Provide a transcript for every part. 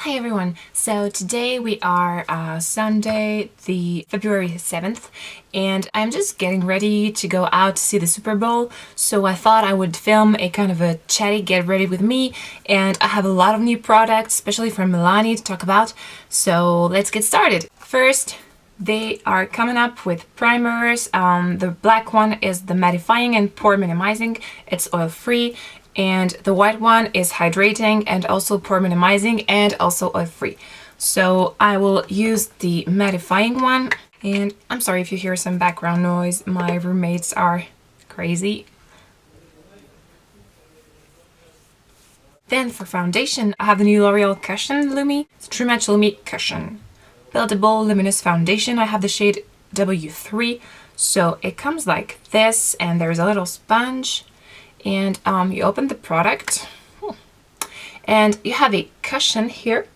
Hi everyone! So today we are Sunday, the February 7th, and I'm just getting ready to go out to see the Super Bowl, so I thought I would film a kind of a chatty get ready with me, and I have a lot of new products, especially from Milani, to talk about, so let's get started. First, they are coming up with primers. The black one is the mattifying and pore minimizing. It's oil-free. And the white one is hydrating and also pore minimizing and also oil-free. So I will use the mattifying one. And I'm sorry if you hear some background noise. My roommates are crazy. Then for foundation, I have the new L'Oreal Cushion Lumi. It's True Match Lumi Cushion. Buildable Luminous Foundation. I have the shade W3. So it comes like this, and there's a little sponge. And you open the product, and you have a cushion here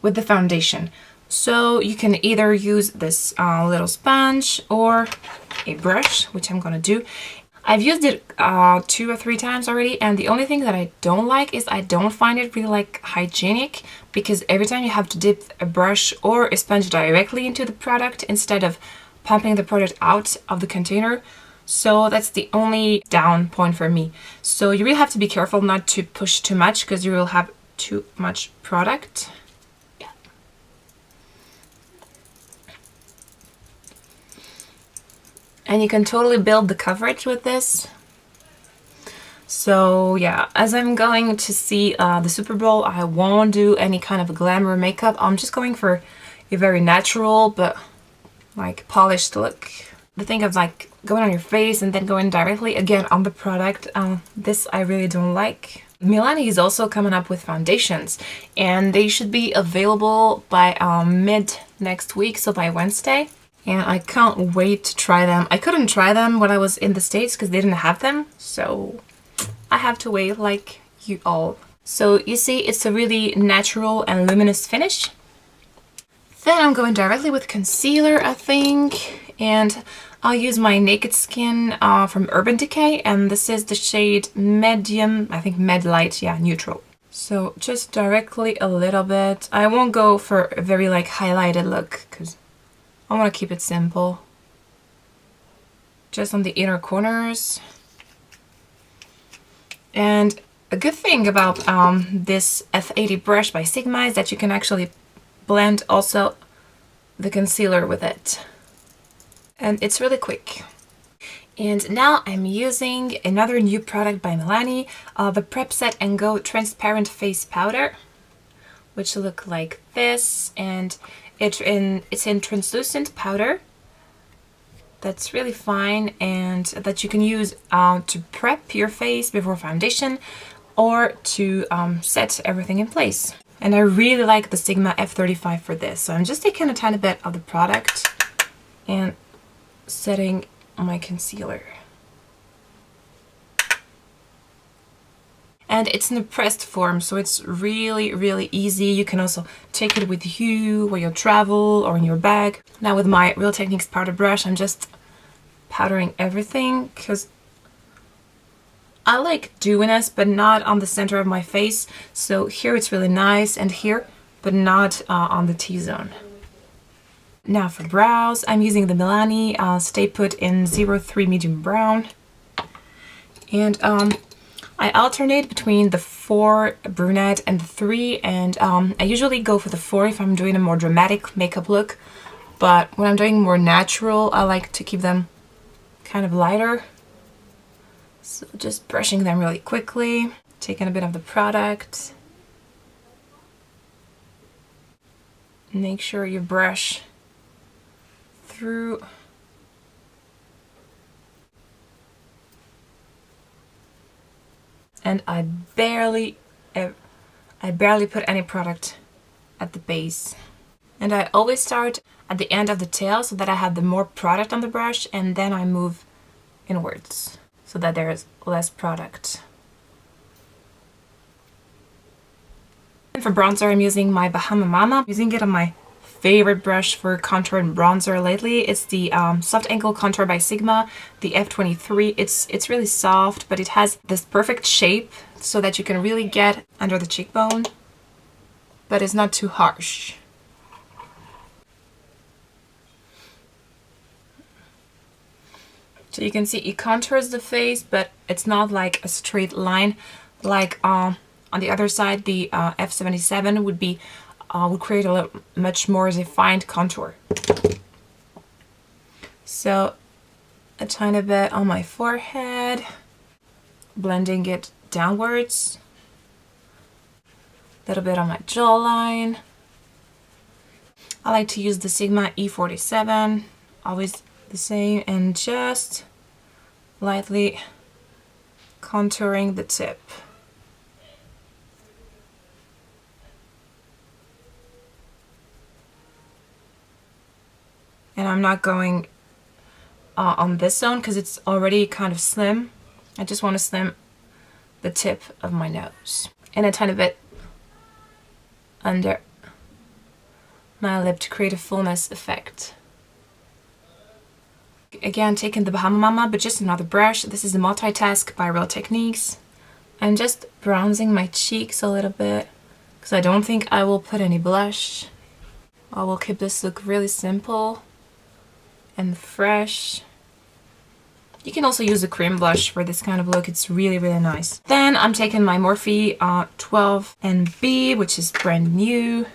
with the foundation. So you can either use this little sponge or a brush, which I'm gonna do. I've used it 2 or 3 times already, and the only thing that I don't like is I don't find it really like hygienic, because every time you have to dip a brush or a sponge directly into the product instead of pumping the product out of the container. So that's the only down point for me. So you really have to be careful not to push too much, because you will have too much product. Yeah. And you can totally build the coverage with this. So yeah, as I'm going to see the Super Bowl, I won't do any kind of glamour makeup. I'm just going for a very natural but like polished look. The thing of like going on your face and then going directly again on the product, this I really don't like. Milani is also coming up with foundations, and they should be available by mid next week, so by Wednesday. And I can't wait to try them. I couldn't try them when I was in the States because they didn't have them, so I have to wait like you all. So you see, it's a really natural and luminous finish. Then I'm going directly with concealer, I think. And I'll use my Naked Skin from Urban Decay, and this is the shade Medium, I think Med Light, yeah, neutral. So just directly a little bit. I won't go for a very like highlighted look, because I want to keep it simple. Just on the inner corners. And a good thing about this F80 brush by Sigma is that you can actually blend also the concealer with it. And it's really quick. And now I'm using another new product by Milani, the Prep Set and Go Transparent Face Powder, which look like this, and it's in translucent powder. That's really fine, and that you can use to prep your face before foundation or to set everything in place. And I really like the Sigma F35 for this, so I'm just taking a tiny bit of the product and setting my concealer. And it's in a pressed form, so it's really easy. You can also take it with you while you travel or in your bag. Now with my Real Techniques powder brush, I'm just powdering everything because I like doing this, but not on the center of my face. So here it's really nice, and here, but not on the T-zone. Now for brows, I'm using the Milani Stay Put in 03 Medium Brown. And I alternate between the 4 brunette and the 3, and I usually go for the 4 if I'm doing a more dramatic makeup look. But when I'm doing more natural, I like to keep them kind of lighter. So just brushing them really quickly, taking a bit of the product. Make sure you brush through. And I barely put any product at the base. And I always start at the end of the tail so that I have the more product on the brush, and then I move inwards so that there is less product. And for bronzer, I'm using my Bahama Mama. Using it on my favorite brush for contour and bronzer lately. It's the Soft Angle Contour by Sigma, the F23. It's really soft, but it has this perfect shape so that you can really get under the cheekbone. but it's not too harsh. So you can see it contours the face, but it's not like a straight line. Like on the other side, the F77 would create a much more defined contour. So a tiny bit on my forehead, blending it downwards. A little bit on my jawline. I like to use the Sigma E47, always the same, and just lightly contouring the tip. And I'm not going on this zone because it's already kind of slim. I just want to slim the tip of my nose and a tiny bit under my lip to create a fullness effect. Again, taking the Bahama Mama, but just another brush. This is the Multitask by Real Techniques. I'm just bronzing my cheeks a little bit because I don't think I will put any blush. I will keep this look really simple and fresh. You can also use a cream blush for this kind of look. It's really, really nice. Then I'm taking my Morphe 12NB, which is brand new.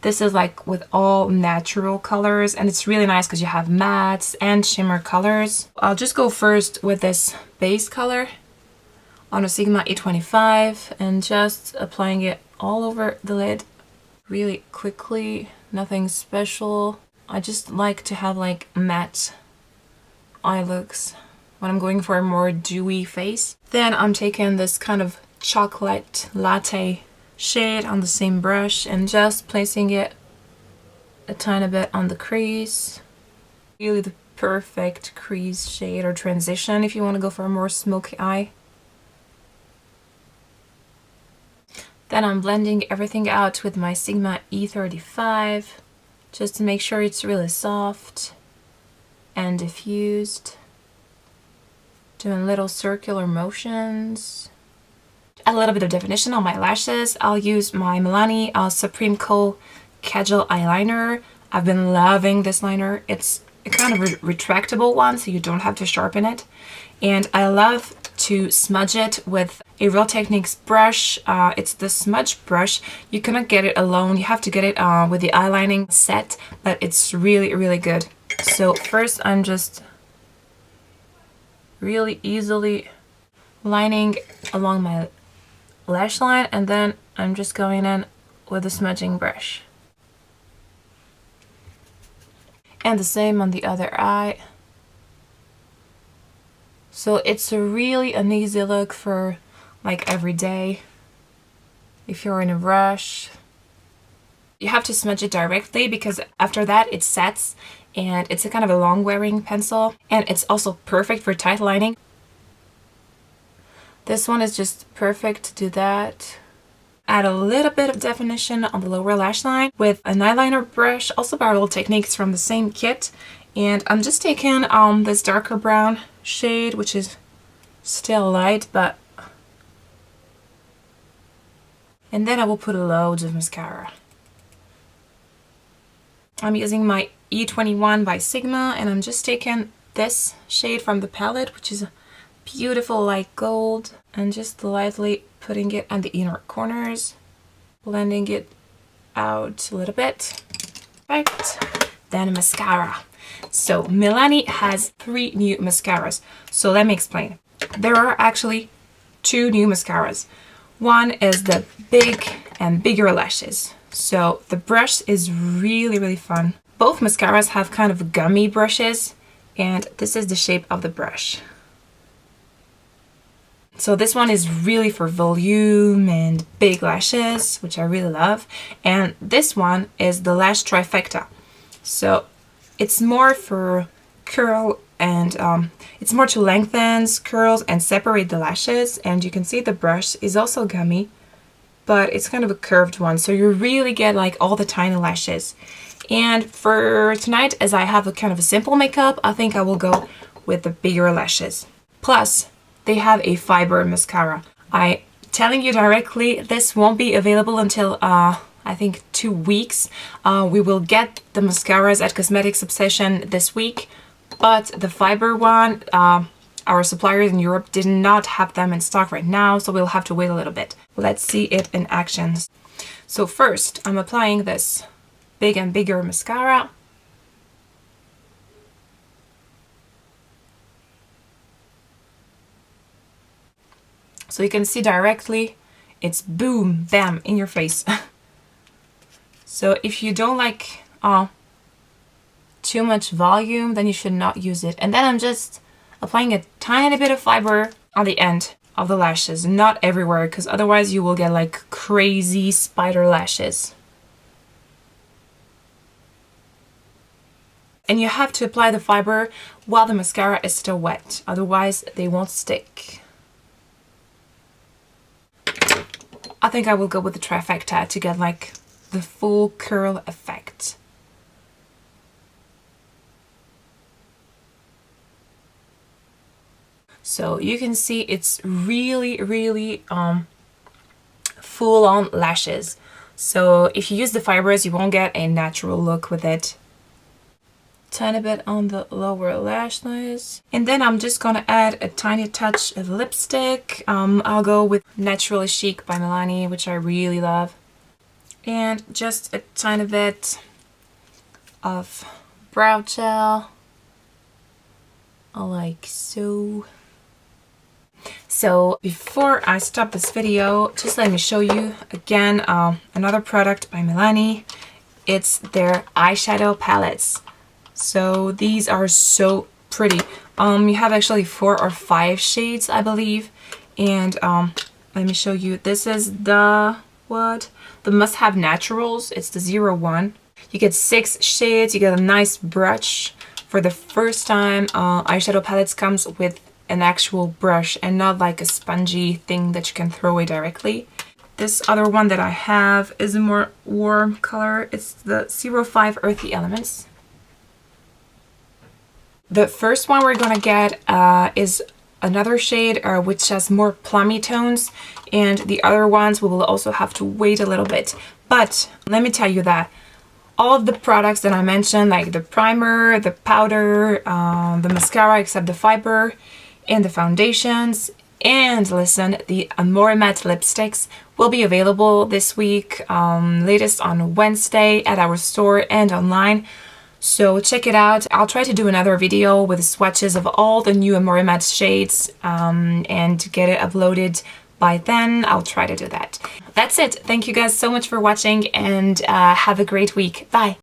This is like with all natural colors, and it's really nice because you have mattes and shimmer colors. I'll just go first with this base color on a Sigma E25 and just applying it all over the lid really quickly. Nothing special. I just like to have like matte eye looks when I'm going for a more dewy face. Then I'm taking this kind of chocolate latte shade on the same brush and just placing it a tiny bit on the crease. Really the perfect crease shade or transition if you want to go for a more smoky eye. Then I'm blending everything out with my Sigma E35 just to make sure it's really soft and diffused. Doing little circular motions. Add a little bit of definition on my lashes. I'll use my Milani Supreme Kohl Casual Eyeliner. I've been loving this liner. It's a kind of retractable one, so you don't have to sharpen it. And I love to smudge it with a Real Techniques brush. It's the smudge brush. You cannot get it alone. You have to get it with the eyelining set, but it's really, really good. So first I'm just really easily lining along my lash line, and then I'm just going in with a smudging brush. And the same on the other eye. So it's a really an easy look for like every day. If you're in a rush, you have to smudge it directly because after that it sets, and it's a kind of a long wearing pencil, and it's also perfect for tight lining. This one is just perfect to do that. Add a little bit of definition on the lower lash line with an eyeliner brush, also by Real Techniques from the same kit. And I'm just taking this darker brown shade, which is still light, but... And then I will put loads of mascara. I'm using my E21 by Sigma, and I'm just taking this shade from the palette, which is a beautiful light gold, and just lightly putting it on the inner corners, blending it out a little bit. Perfect. Then mascara. So Milani has 3 new mascaras. So let me explain. There are actually 2 new mascaras. One is the big and bigger lashes. So the brush is really, really fun. Both mascaras have kind of gummy brushes, and this is the shape of the brush. So this one is really for volume and big lashes, which I really love. And this one is the lash trifecta. So it's more for curl and it's more to lengthen, curls, and separate the lashes. And you can see the brush is also gummy, but it's kind of a curved one. So you really get like all the tiny lashes. And for tonight, as I have a kind of a simple makeup, I think I will go with the bigger lashes. Plus, they have a fiber mascara. I telling you directly, this won't be available until I I think 2 weeks. We will get the mascaras at Cosmetics Obsession this week, but the fiber one, our suppliers in Europe did not have them in stock right now, so we'll have to wait a little bit. Let's see it in action. So first, I'm applying this Big and Bigger mascara. So you can see directly, it's boom, bam, in your face. So if you don't like too much volume, then you should not use it. And then I'm just applying a tiny bit of fiber on the end of the lashes, not everywhere, because otherwise you will get like crazy spider lashes. And you have to apply the fiber while the mascara is still wet, otherwise they won't stick. I think I will go with the trifecta to get like the full curl effect. So you can see it's really full on lashes. So if you use the fibers, you won't get a natural look with it. Tiny bit on the lower lash lines. And then I'm just gonna add a tiny touch of lipstick. I'll go with Naturally Chic by Milani, which I really love. And just a tiny bit of brow gel, like so. So before I stop this video, just let me show you again another product by Milani. It's their eyeshadow palettes. So these are so pretty. You have actually 4 or 5 shades, I believe. And let me show you. This is the the Must Have Naturals. It's the 01. You get 6 shades. You get a nice brush. For the first time, eyeshadow palettes comes with an actual brush and not like a spongy thing that you can throw away directly. This other one that I have is a more warm color. It's the 05 Earthy Elements. The first one we're gonna get is another shade which has more plummy tones, and the other ones we will also have to wait a little bit. But let me tell you that all of the products that I mentioned, like the primer, the powder, the mascara except the fiber, and the foundations, and listen, the Amore Matte lipsticks will be available this week, latest on Wednesday at our store and online. So check it out. I'll try to do another video with swatches of all the new Amore Matte shades and get it uploaded by then. I'll try to do that. That's it. Thank you guys so much for watching, and have a great week. Bye.